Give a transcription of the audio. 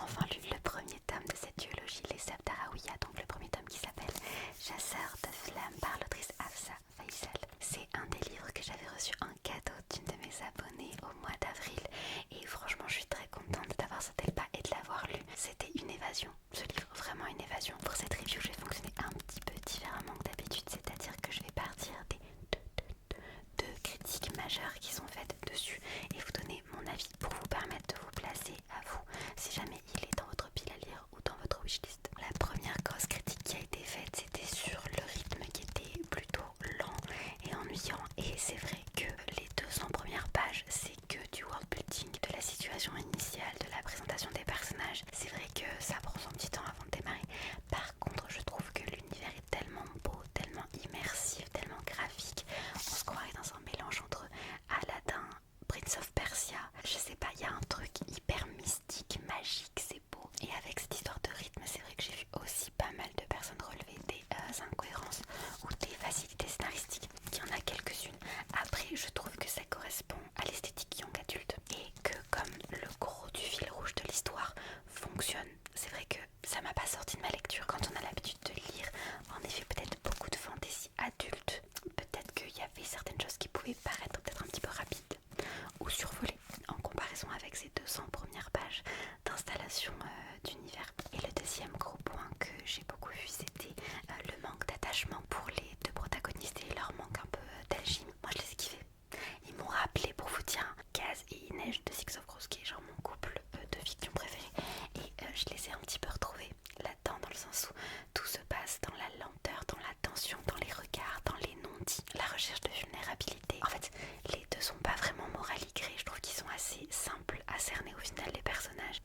enfin lu le premier tome de cette duologie, Les Sabdarawiya, donc le premier tome qui s'appelle Chasseurs de flammes par l'autrice Hafsa Faisal. C'est un des livres que j'avais reçu en cadeau d'une de mes abonnées au mois d'avril et franchement je suis très contente d'avoir sauté le pas et de l'avoir lu. C'était une évasion, ce livre, vraiment une évasion. Pour cette review, je vais fonctionner un petit peu différemment que d'habitude, c'est-à-dire que je vais partir des deux critiques majeures qui sont faites dessus et vous donner mon avis pour vous permettre de vous placer à vous si jamais il est dans votre pile à lire ou dans votre wishlist. La première grosse critique qui a été faite, c'était sur le rythme qui était plutôt lent et ennuyant, et c'est vrai que les 200 premières pages c'est que du world building, de la situation initiale, de la présentation des personnages. C'est vrai que ça prend son petit temps avant de démarrer. Par contre, je trouve que l'univers est tellement beau, tellement immersif, tellement graphique. On se croirait dans un mélange entre Aladdin, Prince of Persia. Je sais pas, il y a un truc hyper mystique, magique, c'est beau. Et avec cette histoire de rythme, c'est vrai que j'ai vu aussi pas mal de personnes relever des incohérences ou des facilités scénaristiques. Il y en a quelques-unes. Après, je trouve que ça correspond à l'esthétique young adulte et que comme le gros du fil rouge de l'histoire fonctionne, c'est vrai que ça m'a pas sorti de ma lecture. Quand on a l'habitude de lire, en effet, peut-être beaucoup de fantaisie adulte, peut-être qu'il y avait certaines choses qui pouvaient paraître peut-être un petit peu rapides ou survolées en comparaison avec ces 200 premières pages d'installation d'univers. Et le deuxième gros point que j'ai beaucoup vu, c'était le manque d'attachement pour les deux protagonistes et leur manque un peu d'alchimie. Moi je les ai kiffés. Ils m'ont rappelé, pour vous dire, Kaz et Inej de Six of Crows, qui est genre mon couple de fiction préféré. Et je les ai un petit peu retrouvés là-dedans, dans le sens où tout se passe dans la lenteur, dans la tension, dans les regards, dans les non-dits, la recherche de vulnérabilité. En fait, les deux sont pas vraiment moraligrés. Je trouve qu'ils sont assez simples à cerner au final, les personnages.